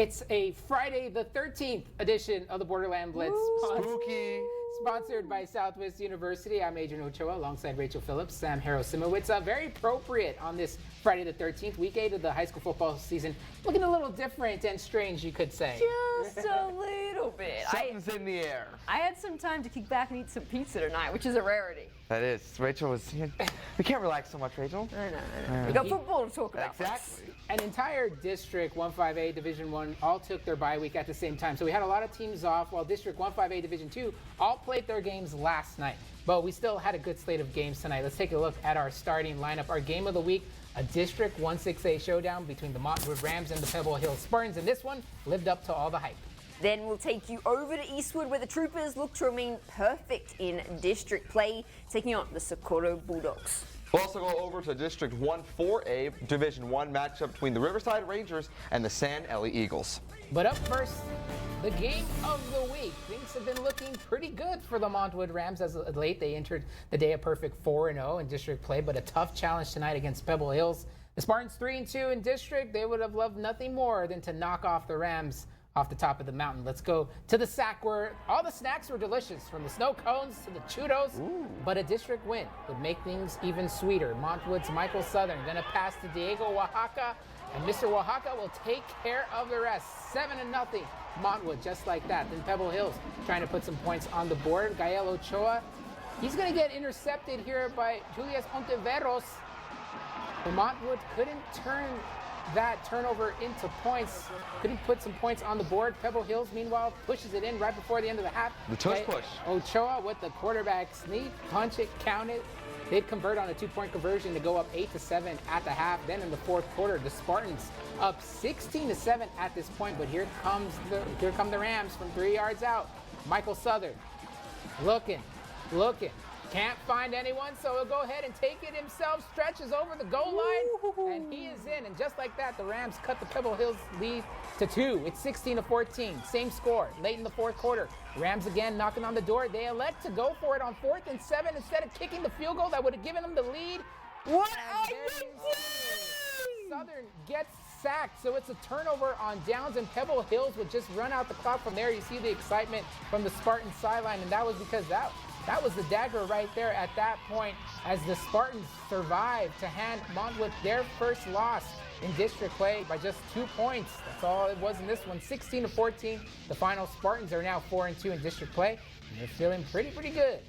It's a Friday the 13th edition of the Borderland Blitz. Spooky. Sponsored by Southwest University. I'm Adrian Ochoa alongside Rachel Phillips, Sam Harrow-Simowitz. Very appropriate on this Friday the 13th, week 8 of the high school football season. Looking a little different and strange, you could say. Just a little bit. Something's in the air. I had some time to kick back and eat some pizza tonight, which is a rarity. That is. Rachel was. We can't relax so much, Rachel. I know. We got football to talk about. Exactly. An entire District 1-5A Division 1 all took their bye week at the same time. So we had a lot of teams off, while District 1-5A Division 2 all played their games last night. But we still had a good slate of games tonight. Let's take a look at our starting lineup. Our game of the week, a District 1-6A showdown between the Montwood Rams and the Pebble Hill Spartans. And this one lived up to all the hype. Then we'll take you over to Eastwood, where the Troopers look to remain perfect in district play, taking on the Socorro Bulldogs. We'll also go over to District 1-4A Division 1 matchup between the Riverside Rangers and the San Eli Eagles. But up first, the game of the week. Things have been looking pretty good for the Montwood Rams as of late. They entered the day a perfect 4-0 in district play, but a tough challenge tonight against Pebble Hills. The Spartans 3-2 in district. They would have loved nothing more than to knock off the Rams off the top of the mountain. Let's go to the sack where all the snacks were delicious, from the snow cones to the Chudos. But a district win would make things even sweeter. Montwood's Michael Southern gonna pass to Diego Oaxaca, and Mr. Oaxaca will take care of the rest. 7-0 Montwood, just like that. Then Pebble Hills trying to put some points on the board. Gael Ochoa, he's gonna get intercepted here by Julius Ontiveros. The Montwood couldn't turn that turnover into points, couldn't put some points on the board. Pebble Hills, meanwhile, pushes it in right before the end of the half. The tush push. Ochoa with the quarterback sneak, punch it, count it. They'd convert on a 2-point conversion to go up 8-7 at the half. Then in the fourth quarter, the Spartans up 16-7 at this point. But here come the Rams from 3 yards out. Michael Southern, looking. Can't find anyone, so he'll go ahead and take it himself, stretches over the goal line, and he is in. And just like that, the Rams cut the Pebble Hills lead to 2. It's 16-14, same score. Late in the fourth quarter, Rams again knocking on the door. They elect to go for it on 4th and 7 instead of kicking the field goal that would have given them the lead. What are you doing? Southern gets sacked, so it's a turnover on downs, and Pebble Hills would just run out the clock from there. You see the excitement from the Spartan sideline, and that was because that was the dagger right there at that point, as the Spartans survived to hand Montwood their first loss in district play by just 2 points. That's all it was in this one. 16-14. The final. Spartans are now 4-2 in district play, and they're feeling pretty good.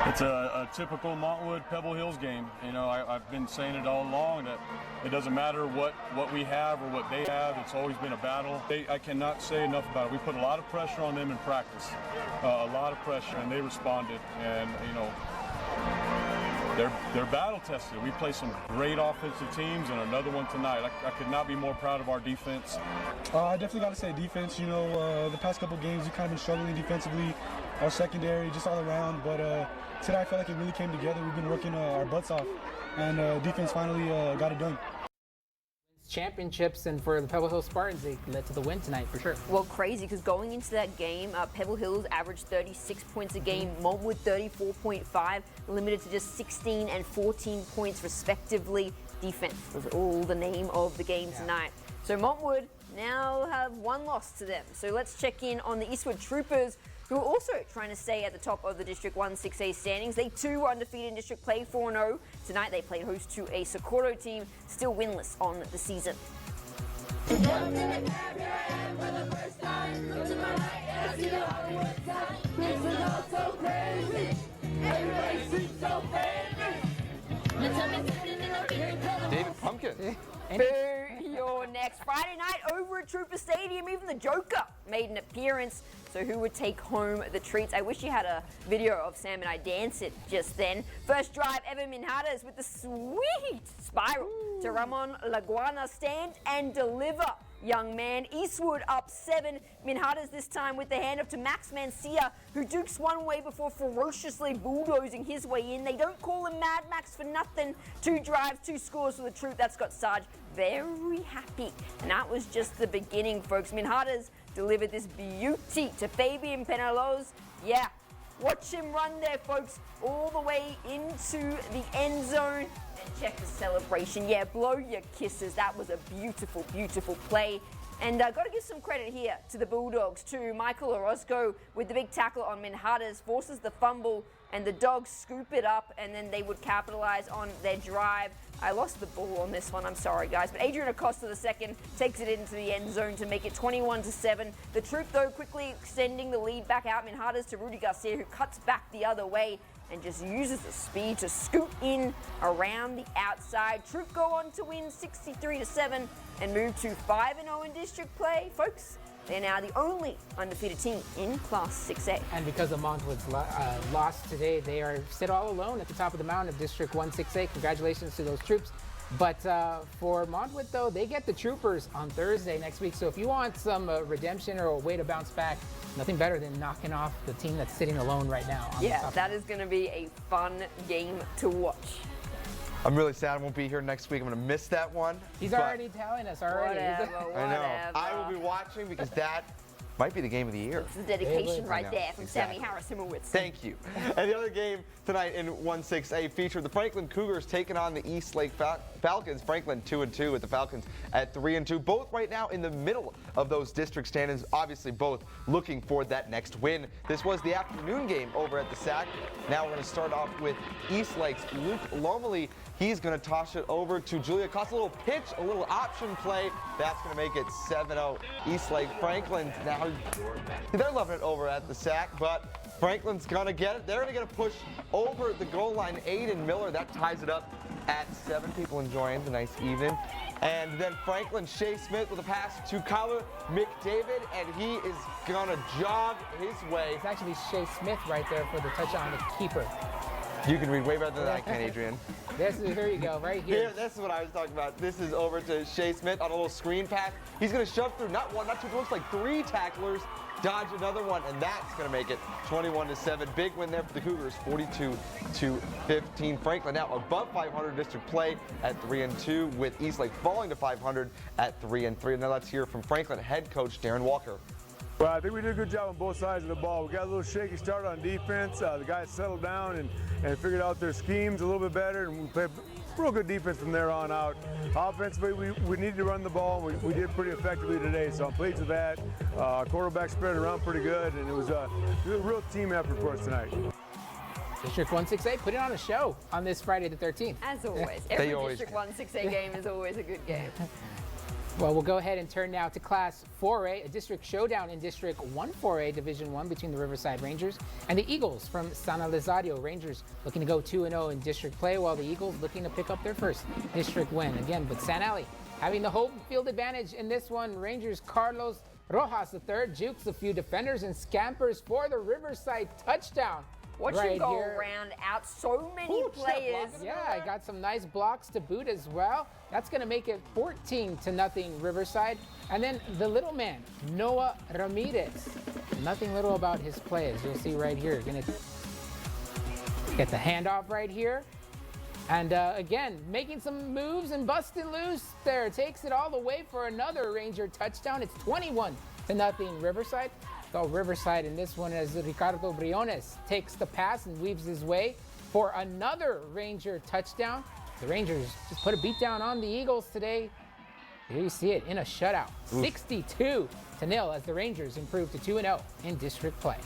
It's a typical Montwood Pebble Hills game. You know, I've been saying it all along that it doesn't matter what we have or what they have. It's always been a battle. I cannot say enough about it. We put a lot of pressure on them in practice, a lot of pressure, and they responded. And you know, they're battle tested. We play some great offensive teams, and another one tonight. I could not be more proud of our defense. I definitely got to say defense. You know, the past couple games we've kind of been struggling defensively. Our secondary, just all around, but today I felt like it really came together. We've been working our butts off, and defense finally got it done. Championships, and for the Pebble Hill Spartans, they led to the win tonight for sure. Well, crazy, because going into that game, Pebble Hills averaged 36 points a game, Montwood 34.5, limited to just 16 and 14 points respectively. Defense was all the name of the game tonight. So Montwood now have 1 loss to them. So let's check in on the Eastwood Troopers, who are also trying to stay at the top of the District 1-6A standings. They too were undefeated in district play, 4-0. Tonight they played host to a Socorro team, still winless on the season. David Pumpkin. You're next. Friday night over at Trooper Stadium, even the Joker made an appearance. So who would take home the treats? I wish you had a video of Sam and I dance it just then. First drive, Evan Minhadas with the sweet spiral to Ramon Laguana, stand and deliver. Young man, Eastwood up 7. Minhadas this time with the handoff to Max Mancia, who dukes one way before ferociously bulldozing his way in. They don't call him Mad Max for nothing. 2 drives, 2 scores for the troop. That's got Sarge very happy. And that was just the beginning, folks. Minhadas delivered this beauty to Fabian Penelos. Yeah, watch him run there, folks, all the way into the end zone. And check the celebration. Yeah, blow your kisses. That was a beautiful, beautiful play. And got to give some credit here to the Bulldogs, to Michael Orozco with the big tackle on Minhadas, forces the fumble, and the Dogs scoop it up, and then they would capitalize on their drive. I lost the ball on this one, I'm sorry guys, but Adrian Acosta II takes it into the end zone to make it 21-7. The Troop though quickly extending the lead back out. Minhadas to Rudy Garcia, who cuts back the other way and just uses the speed to scoot in around the outside. Troop go on to win 63-7 and move to 5-0 in district play. Folks, they're now the only undefeated team in Class 6A. And because of Montwood's loss today, they are sit all alone at the top of the mountain of District 1 6A. Congratulations to those troops. But for Montwood, though, they get the Troopers on Thursday next week. So if you want some redemption or a way to bounce back, nothing better than knocking off the team that's sitting alone right now. Yeah, that is going to be a fun game to watch. I'm really sad I won't be here next week. I'm going to miss that one. He's already telling us already. Whatever. I know. I will be watching because that might be the game of the year. It's the dedication I right know, there from exactly. Sammy Harris-Himmelwitz. Thank you. And the other game tonight in 1-6A featured the Franklin Cougars taking on the East Lake Falcons. Franklin 2-2 with the Falcons at 3-2. Both right now in the middle of those district standings. Obviously both looking for that next win. This was the afternoon game over at the SAC. Now we're going to start off with East Lake's Luke Lomeli. He's going to toss it over to Julia Costa. A little pitch, a little option play. That's going to make it 7-0 East Lake. Franklin, now they're loving it over at the SAC, but Franklin's going to get it. They're going to get a push over the goal line. Aiden Miller, that ties it up at 7. People enjoying the nice evening. And then Franklin Shea Smith with a pass to Kyler McDavid, and he is going to jog his way. It's actually Shea Smith right there for the touchdown, the keeper. You can read way better than I can, Adrian. Here you go, right here. Here, this is what I was talking about. This is over to Shea Smith on a little screen pass. He's going to shove through not one, not two, it looks like 3 tacklers, dodge another one, and that's going to make it 21-7. Big win there for the Cougars, 42-15. Franklin now above 500 district play at 3-2, with East Lake falling to 500 at 3-3. Now let's hear from Franklin head coach Darren Walker. Well, I think we did a good job on both sides of the ball. We got a little shaky start on defense. The guys settled down and figured out their schemes a little bit better, and we played real good defense from there on out. Offensively, we needed to run the ball, and we did pretty effectively today, so I'm pleased with that. Quarterback spread around pretty good, and it was a real team effort for us tonight. District 1 6A put it on a show on this Friday the 13th. As always, every District 1 6A game is always a good game. Well, we'll go ahead and turn now to Class 4A, a district showdown in District 1 4A Division 1 between the Riverside Rangers and the Eagles from San Elizario. Rangers looking to go 2-0 in district play, while the Eagles looking to pick up their first district win. Again, but San Eli having the home field advantage in this one. Rangers Carlos Rojas III jukes a few defenders and scampers for the Riverside touchdown. Watch right him go here. around out so many players. Yeah, I got some nice blocks to boot as well. That's going to make it 14-0 Riverside. And then the little man, Noah Ramirez. Nothing little about his play, as you'll see right here. Going to get the handoff right here. And again, making some moves and busting loose there. Takes it all the way for another Ranger touchdown. It's 21-0 Riverside. So Riverside in this one as Ricardo Briones takes the pass and weaves his way for another Ranger touchdown. The Rangers just put a beat down on the Eagles today. Here you see it in a shutout. 62-0 as the Rangers improve to 2-0 in district play.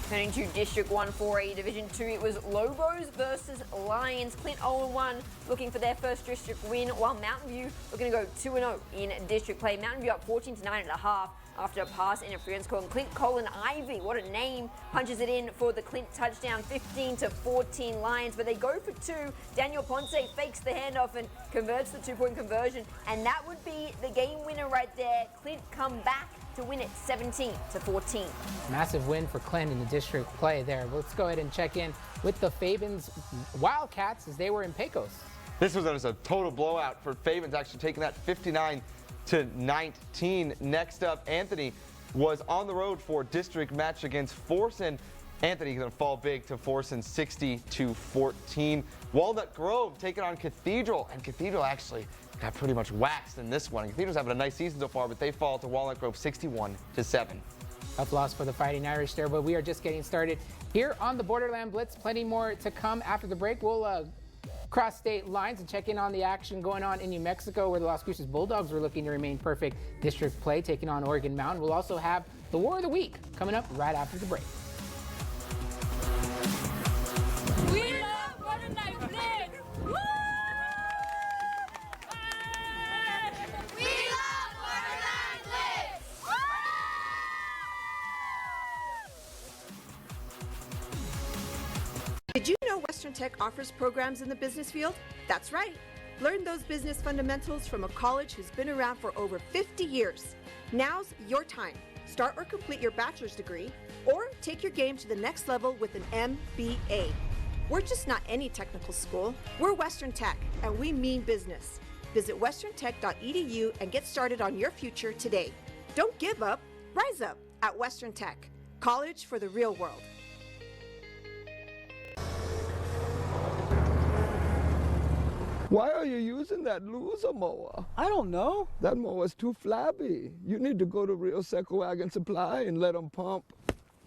Turning to District 1 4A Division 2, it was Lobos versus Lions. Clint 0-1 looking for their first district win, while Mountain View looking to go 2-0 in district play. Mountain View up 14-9.5 after a pass interference call. And Clint Colin Ivy, what a name, punches it in for the Clint touchdown, 15-14 Lions. But they go for 2. Daniel Ponce fakes the handoff and converts the 2-point conversion. And that would be the game winner right there. Clint come back to win it 17-14. Massive win for Clint in the district play there. Let's go ahead and check in with the Fabens Wildcats as they were in Pecos. This was a total blowout for Fabens, actually taking that 59-19. Next up, Anthony was on the road for district match against Forson. Anthony going to fall big to Forson 60-14. Walnut Grove taking on Cathedral, and Cathedral actually got pretty much waxed in this one. Cathedral's having a nice season so far, but they fall to Walnut Grove 61-7. Tough loss for the Fighting Irish there, but we are just getting started here on the Borderland Blitz. Plenty more to come after the break. We'll cross state lines and check in on the action going on in New Mexico, where the Las Cruces Bulldogs were looking to remain perfect district play, taking on Oregon Mountain. We'll also have the War of the Week coming up right after the break. We love Borderland Blitz! Woo! We love Borderland Blitz! Woo! Did you know Western Tech offers programs in the business field? That's right. Learn those business fundamentals from a college who's been around for over 50 years. Now's your time. Start or complete your bachelor's degree, or take your game to the next level with an MBA. We're just not any technical school. We're Western Tech, and we mean business. Visit westerntech.edu and get started on your future today. Don't give up, rise up at Western Tech. College for the real world. Why are you using that loser mower? I don't know. That mower's too flabby. You need to go to Real Seco Wagon Supply and let them pump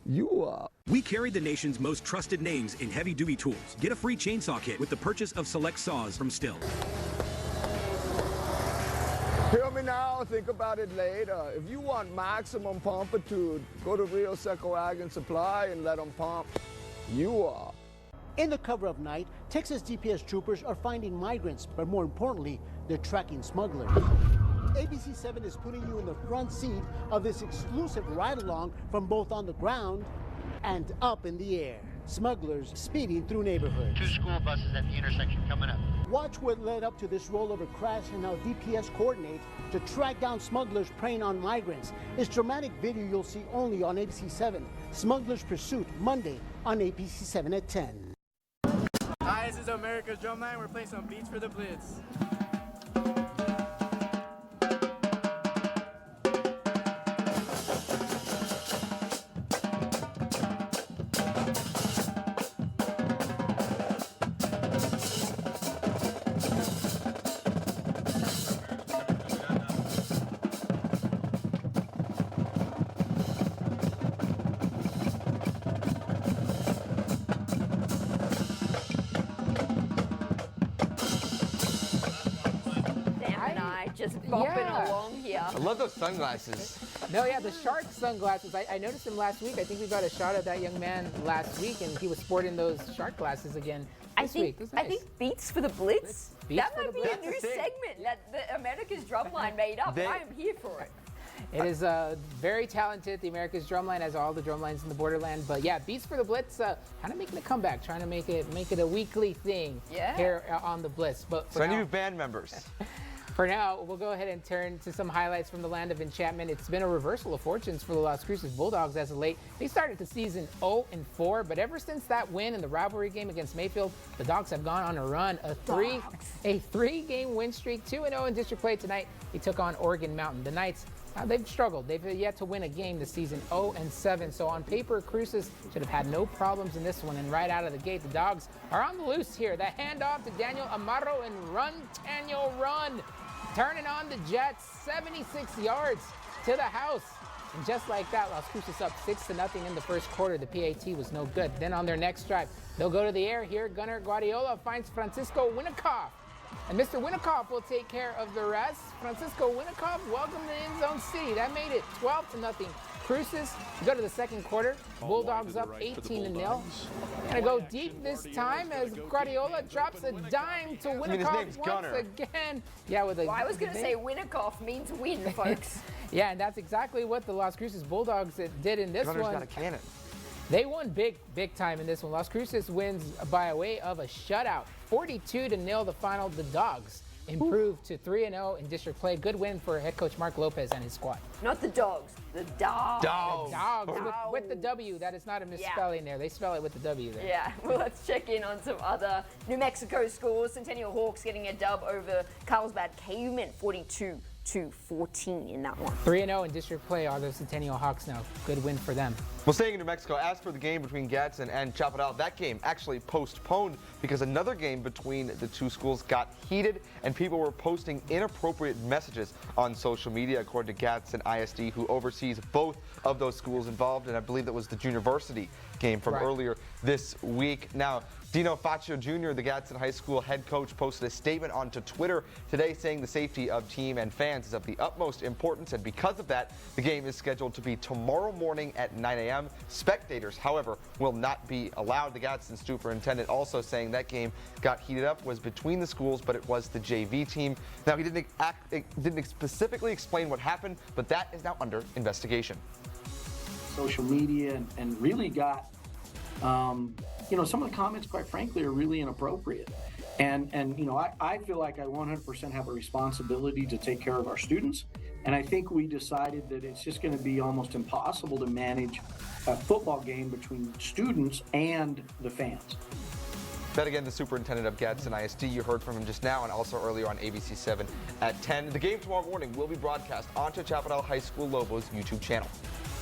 you up. We carry the nation's most trusted names in heavy-duty tools. Get a free chainsaw kit with the purchase of select saws from Stihl. Hear me now, think about it later. If you want maximum pumpitude, go to Real Seco Wagon Supply and let them pump you up. In the cover of night, Texas DPS troopers are finding migrants, but more importantly, they're tracking smugglers. ABC 7 is putting you in the front seat of this exclusive ride-along from both on the ground and up in the air. Smugglers speeding through neighborhoods. 2 school buses at the intersection coming up. Watch what led up to this rollover crash and how DPS coordinates to track down smugglers preying on migrants. It's dramatic video you'll see only on ABC 7. Smugglers Pursuit, Monday on ABC 7 at 10. Hi, this is America's Drumline. We're playing some beats for the Blitz. Just bopping along here. I love those sunglasses. No, yeah, the shark sunglasses. I noticed him last week. I think we got a shot at that young man last week, and he was sporting those shark glasses again this week. It was nice. I think Beats for the Blitz. That might be a new That's the thing. segment that the America's Drumline made up. I am here for it. It is very talented. The America's Drumline has all the drumlines in the Borderland. But yeah, Beats for the Blitz, kind of making a comeback, trying to make it a weekly thing here on the Blitz. But So new band members. For now, we'll go ahead and turn to some highlights from the land of enchantment. It's been a reversal of fortunes for the Las Cruces Bulldogs as of late. They started the season 0-4, but ever since that win in the rivalry game against Mayfield, the Dogs have gone on a run. A three-game win streak, 2-0 in district play tonight. They took on Oregon Mountain. The Knights, they've struggled. They've yet to win a game this season, 0-7. So on paper, Cruces should have had no problems in this one. And right out of the gate, the Dogs are on the loose here. The handoff to Daniel Amaro and run, Daniel, run. Turning on the Jets, 76 yards to the house. And just like that, Las Cruces up 6-0 in the first quarter. The PAT was no good. Then on their next drive, they'll go to the air here. Gunnar Guardiola finds Francisco Winikoff. And Mr. Winikoff will take care of the rest. Francisco Winikoff, welcome to End Zone City. That made it 12-0. Cruces go to the second quarter. Bulldogs up 18-0. Gonna go deep this time as Guardiola drops a dime to Winikoff once again. Yeah, with a. Well, I was gonna say Winikoff means win, folks. Yeah, and that's exactly what the Las Cruces Bulldogs did in this Gunner's one. got a cannon. They won big time in this one. Las Cruces wins by a way of a shutout. 42-0 the final. The Dogs improved to 3-0 in district play. Good win for head coach Mark Lopez and his squad. Not the Dogs, the Dogs. The Dogs with the W. That is not a misspelling there. They spell it with the W there. Yeah, well, let's check in on some other New Mexico scores. Centennial Hawks getting a dub over Carlsbad Cavemen, 42-14 in that one. 3-0 in district play are the Centennial Hawks now. Good win for them. Well, staying in New Mexico, as for the game between Gadsden and Chapadal, that game actually postponed because another game between the two schools got heated and people were posting inappropriate messages on social media, according to Gadsden ISD, who oversees both of those schools involved, and I believe that was the Junior Varsity game from earlier this week. Now, Dino Faccio Jr., the Gadsden High School head coach, posted a statement onto Twitter today saying the safety of team and fans is of the utmost importance, and because of that, the game is scheduled to be tomorrow morning at 9 a.m. Spectators, however, will not be allowed. The Gadsden superintendent also saying that game got heated up, was between the schools, but it was the JV team. Now, he didn't specifically explain what happened, but that is now under investigation. Social media and really got, some of the comments, quite frankly, are really inappropriate. And I feel like I 100% have a responsibility to take care of our students. And I think we decided that it's just going to be almost impossible to manage a football game between students and the fans. That again, the superintendent of Gadsden ISD. You heard from him just now and also earlier on ABC 7 at 10. The game tomorrow morning will be broadcast onto Chapadale High School Lobos YouTube channel.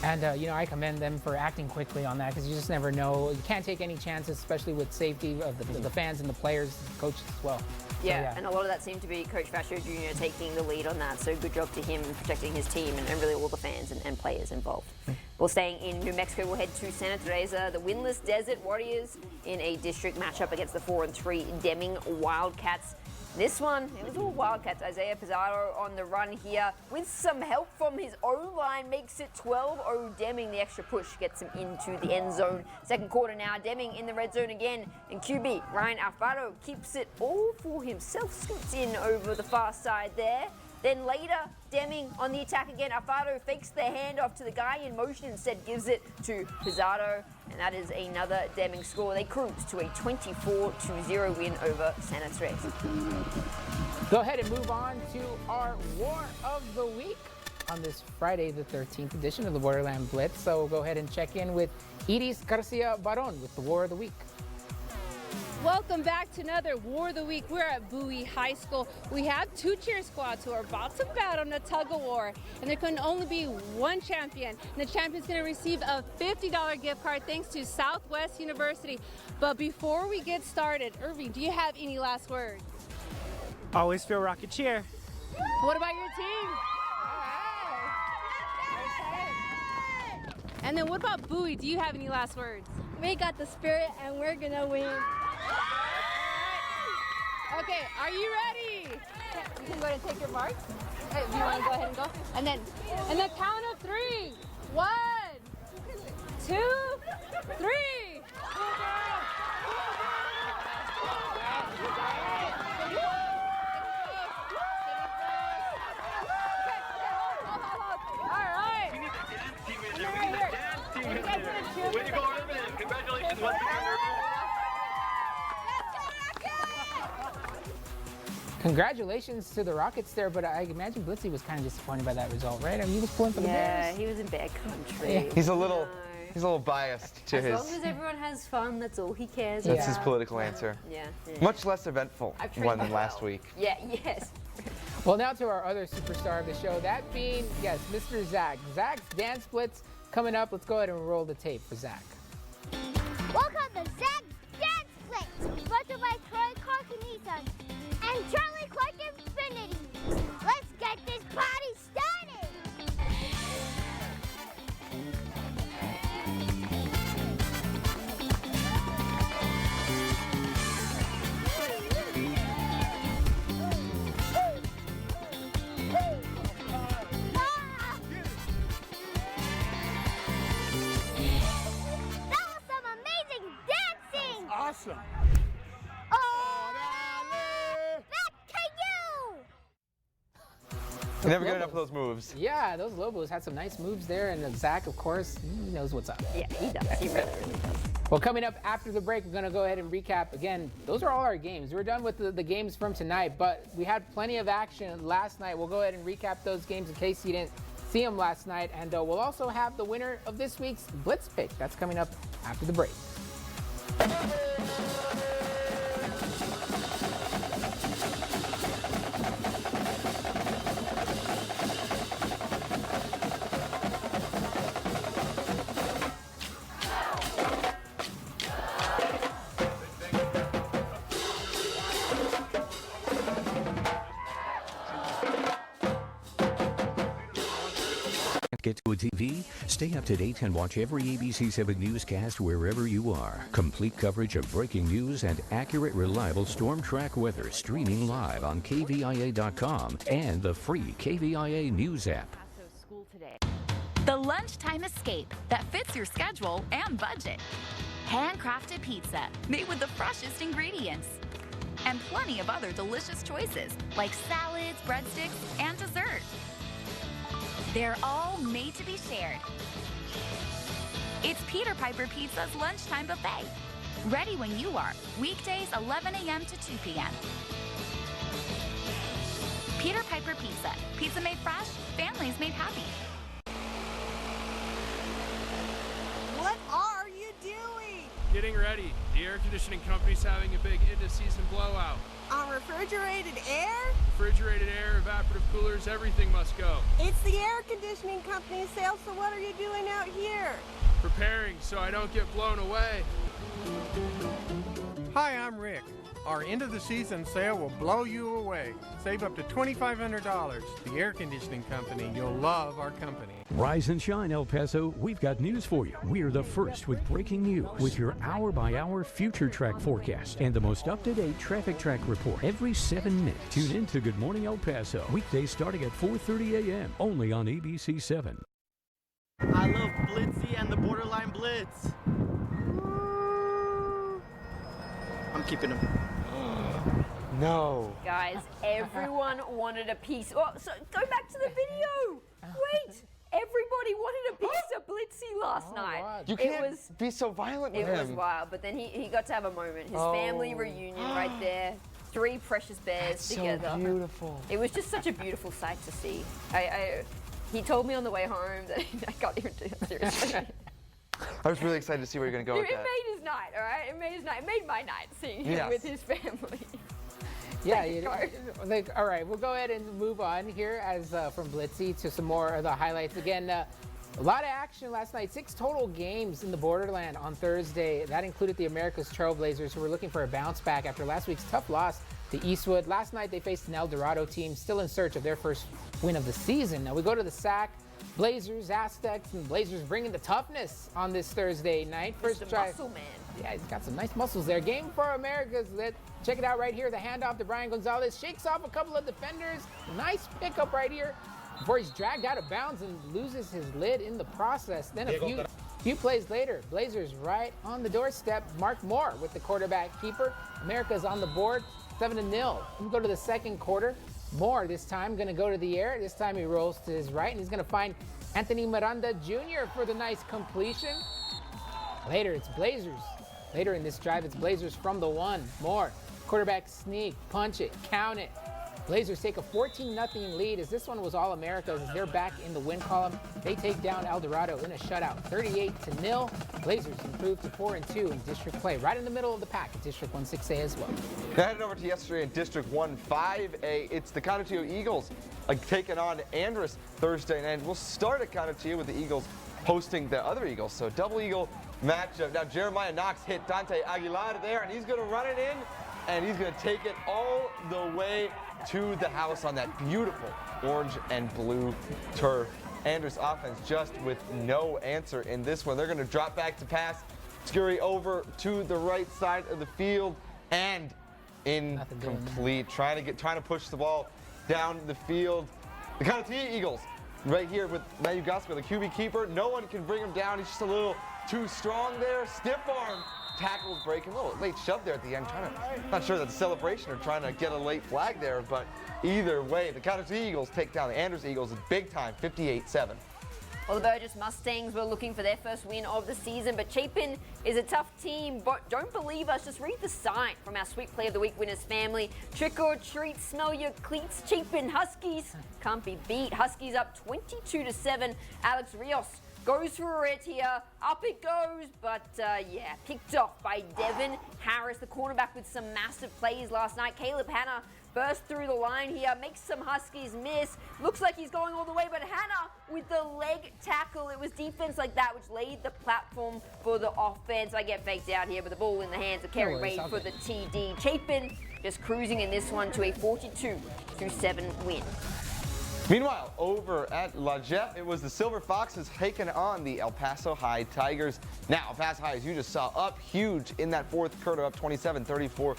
And, I commend them for acting quickly on that because you just never know. You can't take any chances, especially with safety of the fans and the players, the coaches as well. Yeah, and a lot of that seemed to be Coach Faccio Jr. taking the lead on that. So good job to him protecting his team and really all the fans and players involved. Well, staying in New Mexico, we'll head to Santa Teresa. The winless Desert Warriors in a district matchup against the 4-3 Deming Wildcats. This one, it was all Wildcats. Isaiah Pizarro on the run here with some help from his O-line, makes it 12-0 Deming. The extra push gets him into the end zone. Second quarter now, Deming in the red zone again. And QB Ryan Alfaro keeps it all for himself, scoots in over the far side there. Then later, Deming on the attack again. Alfaro fakes the handoff to the guy in motion, instead gives it to Pizarro, and that is another Deming score. They cruise to a 24-0 win over Santa Teresa. Go ahead and move on to our War of the Week on this Friday, the 13th edition of the Borderland Blitz. So we'll go ahead and check in with Iris Garcia Baron with the War of the Week. Welcome back to another War of the Week. We're at Bowie High School. We have two cheer squads who are about to battle in a tug of war, and there can only be one champion. And the champion's going to receive a $50 gift card thanks to Southwest University. But before we get started, Irving, do you have any last words? Always feel rocket cheer. What about your team? And then what about Bowie? Do you have any last words? We got the spirit and we're gonna win. Okay, are you ready? You can go ahead and take your marks. Hey, do you want to go ahead and go? And then count of 3. 1, 2, 3. Way to go, Irvin! Congratulations once again, Irvin! Congratulations to the Rockets there, but I imagine Blitzy was kind of disappointed by that result, right? I mean, he was pulling for the Bears. Yeah, he was in bad country. Yeah. He's a little biased to as his. As long as everyone has fun, that's all he cares That's about. his political answer. Yeah. Much less eventful one than last week. Yeah, yes. Well, now to our other superstar of the show, that being, yes, Mr. Zach. Zach's Dance Blitz coming up. Let's go ahead and roll the tape for Zach. Welcome to Zach's Dance Blitz, sponsored by Troy Clark Nissan and Charlie Clark Infinity. Let's get this party started. Awesome. Back to you. You never get enough of those moves. Yeah, those Lobos had some nice moves there, and Zach, of course, he knows what's up. Yeah, he does. He really does. Well, coming up after the break, we're going to go ahead and recap. Again, those are all our games. We're done with the games from tonight, but we had plenty of action last night. We'll go ahead and recap those games in case you didn't see them last night, and we'll also have the winner of this week's Blitz pick. That's coming up after the break. Get to a TV? Stay up to date and watch every ABC7 newscast wherever you are. Complete coverage of breaking news and accurate, reliable storm track weather streaming live on KVIA.com and the free KVIA News app. The lunchtime escape that fits your schedule and budget. Handcrafted pizza made with the freshest ingredients. And plenty of other delicious choices like salads, breadsticks, and dessert. They're all made to be shared. It's Peter Piper Pizza's lunchtime buffet. Ready when you are. Weekdays 11 a.m. to 2 p.m. Peter Piper Pizza. Pizza made fresh, families made happy. What are you doing? Getting ready. The air conditioning company's having a big end-of-season blowout. On refrigerated air? Refrigerated air, evaporative coolers, everything must go. It's the air conditioning company's sale, so what are you doing out here? Preparing so I don't get blown away. Hi, I'm Rick. Our end of the season sale will blow you away. Save up to $2,500. The air conditioning company. You'll love our company. Rise and shine, El Paso. We've got news for you. We're the first with breaking news, with your hour-by-hour future track forecast and the most up-to-date traffic track report every 7 minutes. Tune in to Good Morning El Paso, weekdays starting at 4:30 a.m. only on ABC7. I love Blitzy and the Borderland Blitz. I'm keeping him. No. Guys, everyone wanted a piece. Oh, so go back to the video. Wait. Everybody wanted a piece of Blitzy last night. You can't be so violent with him. It was wild, but then he got to have a moment. His family reunion right there. 3 precious bears together. So beautiful. It was just such a beautiful sight to see. He told me on the way home that I can't even do it seriously. I was really excited to see where you're going to go with that. It made his night, all right? It made his night. It made my night seeing him with his family. Yeah, all right, we'll go ahead and move on here as from Blitzy to some more of the highlights. Again, a lot of action last night. 6 total games in the Borderland on Thursday. That included the America's Trailblazers, who were looking for a bounce back after last week's tough loss to Eastwood. Last night, they faced an El Dorado team still in search of their first win of the season. Now we go to the SAC. Blazers, Aztecs, and Blazers bringing the toughness on this Thursday night. First try. Muscle man. Yeah, he's got some nice muscles there. Game for Americas. Check it out right here. The handoff to Brian Gonzalez. Shakes off a couple of defenders. Nice pickup right here before he's dragged out of bounds and loses his lid in the process. Then a few plays later, Blazers right on the doorstep. Mark Moore with the quarterback keeper. America's on the board, 7-0. We go to the second quarter. Moore this time going to go to the air. This time he rolls to his right, and he's going to find Anthony Miranda Jr. for the nice completion. Later, it's Blazers. Later in this drive, it's Blazers from the 1. Moore, quarterback sneak, punch it, count it. Blazers take a 14-0 lead as this one was all America's. They're back in the win column. They take down El Dorado in a shutout, 38-0. Blazers improve to 4-2 in district play, right in the middle of the pack at District 1-6A as well. Now headed over to yesterday in District 1-5A, it's the Conotillo Eagles taking on Andress Thursday night. We'll start at Conotillo with the Eagles hosting the other Eagles, so double Eagle matchup. Now Jeremiah Knox hit Dante Aguilar there, and he's going to run it in, and he's going to take it all the way to the house on that beautiful orange and blue turf. Andress offense just with no answer in this one. They're going to drop back to pass, scurry over to the right side of the field, and incomplete. Trying to push the ball down the field. The Conotillo Eagles right here with Matthew Gosper, the QB keeper. No one can bring him down. He's just a little too strong there. Stiff arm. Tackles breaking. A little late shove there at the end. Not sure that's a celebration or trying to get a late flag there, but either way, the Conotillo Eagles take down the Andress Eagles big time, 58-7. Well, the Burgess Mustangs were looking for their first win of the season, but Chapin is a tough team. But don't believe us, just read the sign from our Sweet Play of the Week winners family. Trick or treat, smell your cleats. Chapin Huskies can't be beat. Huskies up 22-7. Alex Rios goes for a red here, up it goes, but yeah, picked off by Devin Harris, the cornerback with some massive plays last night. Caleb Hanna burst through the line here, makes some Huskies miss. Looks like he's going all the way, but Hanna with the leg tackle. It was defense like that which laid the platform for the offense. I get faked out here, but the ball in the hands of Kerry Wade for the TD. Chapin just cruising in this one to a 42-7 win. Meanwhile, over at La Jeff, it was the Silver Foxes taking on the El Paso High Tigers. Now, El Paso High, as you just saw, up huge in that fourth quarter, up 27-34.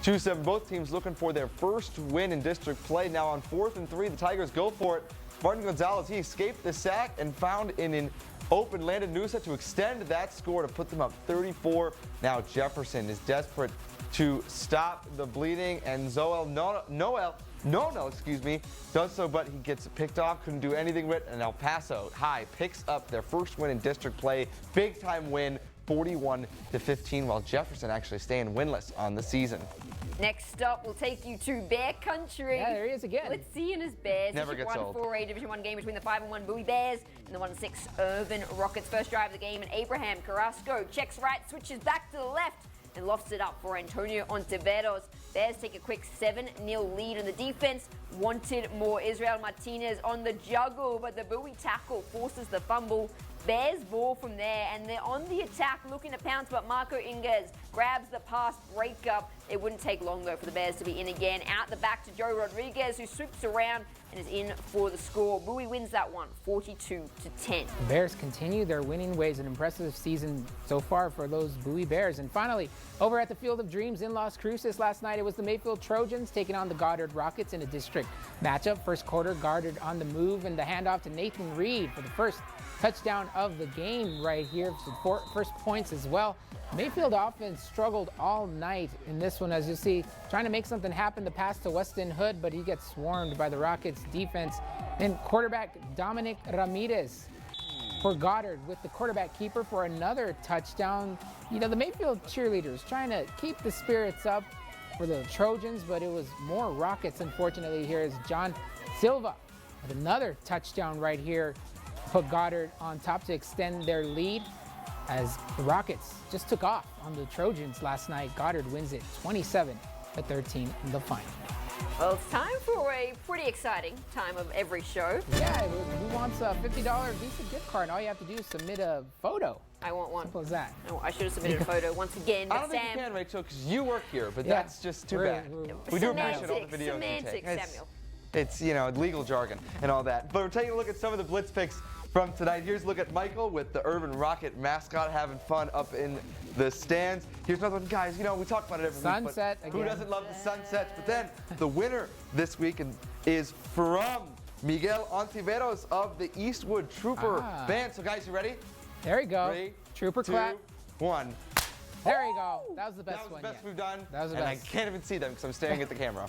2-7, both teams looking for their first win in district play. Now on 4th and 3, the Tigers go for it. Martin Gonzalez, he escaped the sack and found in an open Landon Noosa to extend that score to put them up 34. Now Jefferson is desperate to stop the bleeding, and Noel, does so, but he gets picked off, couldn't do anything with it, and El Paso High picks up their first win in district play. Big time win, 41-15, while Jefferson actually staying winless on the season. Next up, we'll take you to Bear Country. Yeah, there he is again. Let's see in his Bears. Never gets old. 4A Division 1 game between the 5-1 Bowie Bears and the 1-6 Irvin Rockets. First drive of the game, and Abraham Carrasco checks right, switches back to the left, and lofts it up for Antonio Ontiveros. Bears take a quick 7-0 lead on the defense. Wanted more. Israel Martinez on the juggle, but the Bowie tackle forces the fumble. Bears ball from there, and they're on the attack looking to pounce, but Marco Inges grabs the pass breakup. It wouldn't take long, though, for the Bears to be in again. Out the back to Joe Rodriguez, who sweeps around and is in for the score. Bowie wins that one, 42-10. The Bears continue their winning ways. An impressive season so far for those Bowie Bears. And finally, over at the Field of Dreams in Las Cruces last night, it was the Mayfield Trojans taking on the Goddard Rockets in a district matchup. First quarter, Goddard on the move, and the handoff to Nathan Reed for the first touchdown of the game right here. First points as well. Mayfield offense struggled all night in this one, as you see, trying to make something happen. The pass to Weston Hood, but he gets swarmed by the Rockets defense. And quarterback Dominic Ramirez for Goddard with the quarterback keeper for another touchdown. You know, the Mayfield cheerleaders trying to keep the spirits up for the Trojans, but it was more Rockets, unfortunately. Here is John Silva with another touchdown right here. Put Goddard on top to extend their lead, as the Rockets just took off on the Trojans last night. Goddard wins it 27-13 in the final. Well, it's time for a pretty exciting time of every show. Yeah, who wants a $50 Visa gift card? All you have to do is submit a photo. I want one. Simple as that. Oh, I should have submitted a photo once again. I don't think you can, Rachel, because you work here, but that's just too bad. We do appreciate all the videos you take. Samuel. It's, you know, legal jargon and all that. But we're taking a look at some of the Blitz picks from tonight. Here's a look at Michael with the Irvin Rocket mascot having fun up in the stands. Here's another one, guys. You know, we talk about it every sunset week, but who doesn't love the sunsets? But then the winner this week is from Miguel Ontiveros of the Eastwood Trooper Band. So, guys, you ready? There you go. 3, Trooper 2, clap. 1. There you go. That was the best one. That was the best we've done. That was the and best. I can't even see them because I'm staring at the camera.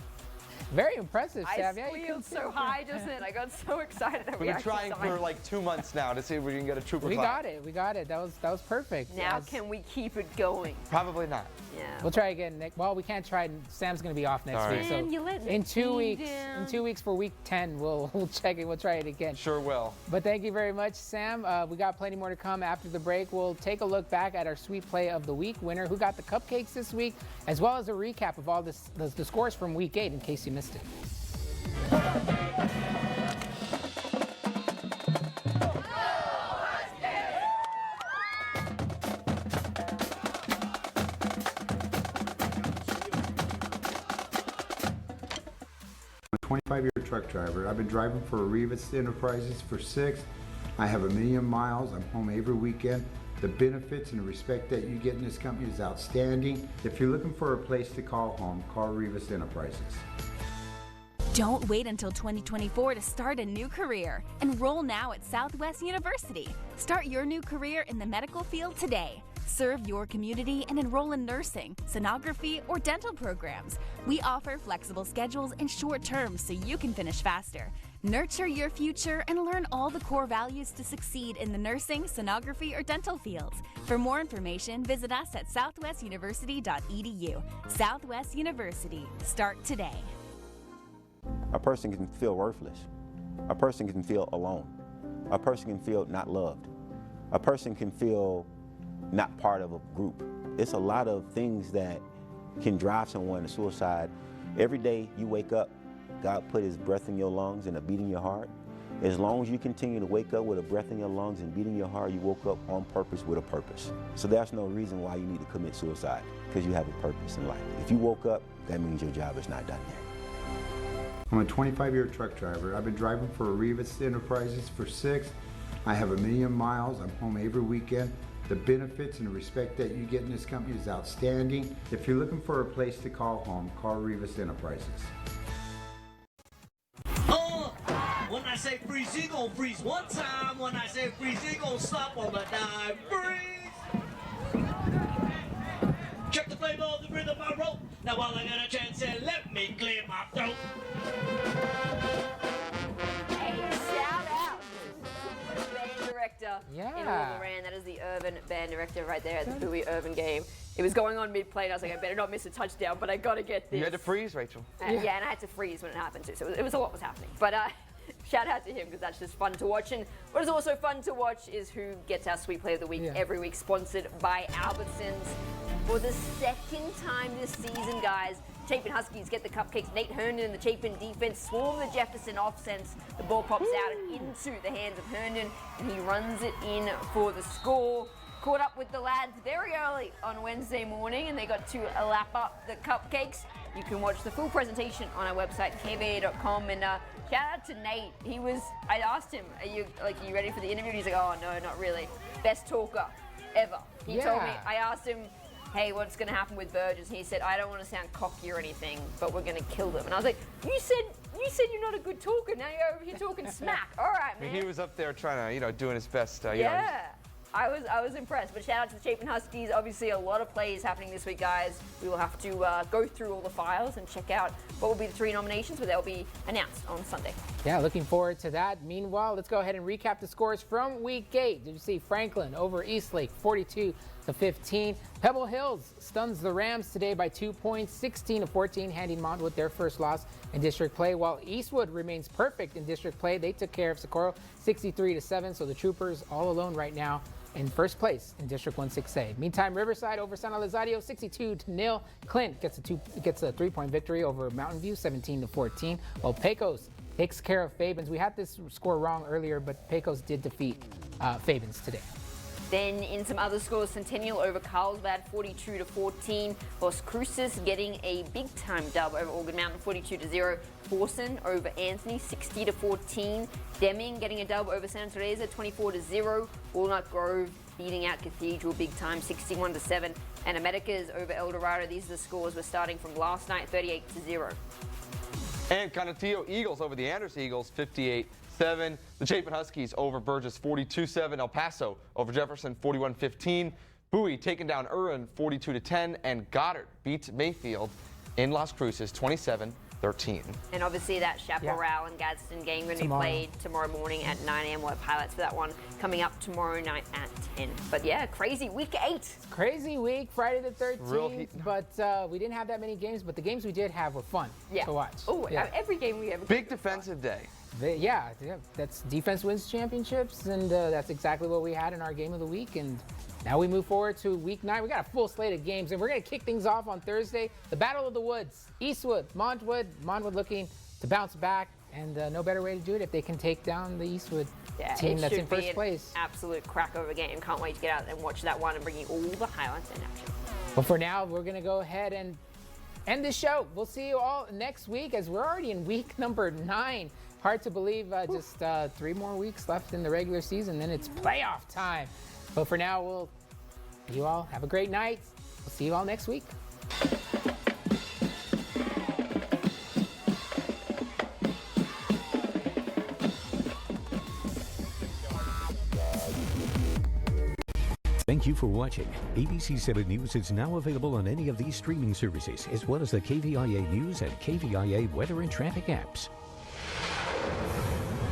Very impressive, Sav. I squealed so high just then. I got so excited that We've been trying for like 2 months now to see if we can get a trooper clap. We got it. That was perfect. Now can we keep it going? Probably not. Yeah. We'll try again, Nick. Well, we can't try. Sam's going to be off next week. So you let in 2 weeks for week 10, we'll check it. We'll try it again. Sure will. But thank you very much, Sam. We got plenty more to come after the break. We'll take a look back at our Sweet Play of the Week winner, who got the cupcakes this week, as well as a recap of all the scores from week 8 in case you missed it. I'm a 25-year truck driver. I've been driving for Rivas Enterprises for 6. I have 1 million miles. I'm home every weekend. The benefits and the respect that you get in this company is outstanding. If you're looking for a place to call home, call Rivas Enterprises. Don't wait until 2024 to start a new career. Enroll now at Southwest University. Start your new career in the medical field today. Serve your community and enroll in nursing, sonography, or dental programs. We offer flexible schedules and short terms so you can finish faster. Nurture your future and learn all the core values to succeed in the nursing, sonography, or dental fields. For more information, visit us at southwestuniversity.edu. Southwest University. Start today. A person can feel worthless. A person can feel alone. A person can feel not loved. A person can feel not part of a group. It's a lot of things that can drive someone to suicide. Every day you wake up, God put his breath in your lungs and a beat in your heart. As long as you continue to wake up with a breath in your lungs and beat in your heart, you woke up on purpose with a purpose. So there's no reason why you need to commit suicide, because you have a purpose in life. If you woke up, that means your job is not done yet. I'm a 25-year truck driver. I've been driving for Rivas Enterprises for 6. I have 1 million miles. I'm home every weekend. The benefits and the respect that you get in this company is outstanding. If you're looking for a place to call home, call Rivas Enterprises. When I say freeze, you gon' freeze one time. When I say freeze, you gon' stop on the dime. Freeze! Check the flavor of the rhythm I wrote. Now while I got a chance here, let me clear my throat. Hey, shout out to the band director in Borderland. That is the Urban band director right there at the Bowie Urban game. It was going on mid-play, and I was like, I better not miss a touchdown, but I got to get this. You had to freeze, Rachel. Yeah, and I had to freeze when it happened too, so it was a lot was happening. But shout out to him, because that's just fun to watch. And what is also fun to watch is who gets our Sweet Play of the Week every week, sponsored by Albertsons. For the second time this season, guys, Chapin Huskies get the cupcakes. Nate Herndon and the Chapin defense swarm the Jefferson offense. The ball pops out and into the hands of Herndon, and he runs it in for the score. Caught up with the lads very early on Wednesday morning, and they got to lap up the cupcakes. You can watch the full presentation on our website, kva.com. And shout out to Nate. I asked him, are you ready for the interview? And he's like, oh, no, not really. Best talker ever. He told me, I asked him, hey, what's going to happen with Burgess? And he said, I don't want to sound cocky or anything, but we're going to kill them. And I was like, you said you're not a good talker. Now you're over here talking smack. All right, man. He was up there trying to, doing his best. Yeah. I was impressed, but shout out to the Chapin Huskies. Obviously, a lot of plays happening this week, guys. We will have to go through all the files and check out what will be the 3 nominations, but they'll be announced on Sunday. Yeah, looking forward to that. Meanwhile, let's go ahead and recap the scores from Week 8. Did you see Franklin over Eastlake, 42-15. Pebble Hills stuns the Rams today by 2 points, 16-14, handing Montwood their first loss in district play, while Eastwood remains perfect in district play. They took care of Socorro 63-7, so the Troopers all alone right now in first place in District 16A. Meantime, Riverside over San Elizario 62-0. Clint gets a 3-point victory over Mountain View 17-14, while Pecos takes care of Fabens. We had this score wrong earlier, but Pecos did defeat Fabens today. Then in some other scores, Centennial over Carlsbad 42-14. Los Cruces getting a big-time dub over Organ Mountain 42-0. Forsen over Anthony 60-14. Deming getting a dub over Santa Teresa 24-0. Walnut Grove beating out Cathedral big-time 61-7. And Americas over El Dorado. These are the scores we're starting from last night, 38-0. And Canutillo Eagles over the Anderson Eagles 58-7. The Chapin Huskies over Burgess 42-7. El Paso over Jefferson 41-15. Bowie taking down Urin 42-10. And Goddard beats Mayfield in Las Cruces 27-13. And obviously that Chaparral and Gadsden game going to be played tomorrow morning at 9 a.m. We'll have highlights for that one coming up tomorrow night at 10. But yeah, crazy week 8. Crazy week, Friday the 13th. But we didn't have that many games, but the games we did have were fun to watch. Oh, every game we ever big defensive day. Yeah, that's defense wins championships, and that's exactly what we had in our game of the week. And now we move forward to week 9. We got a full slate of games, and we're going to kick things off on Thursday. The Battle of the Woods, Eastwood, Montwood. Montwood looking to bounce back, and no better way to do it if they can take down the Eastwood team that's in first place. Absolute crack of a game. Can't wait to get out and watch that one and bring you all the highlights and action. But for now, we're going to go ahead and end the show. We'll see you all next week, as we're already in week number 9. Hard to believe, just 3 more weeks left in the regular season, then it's playoff time. But for now, you all have a great night. We'll see you all next week. Thank you for watching. ABC 7 News is now available on any of these streaming services, as well as the KVIA News and KVIA Weather and Traffic apps.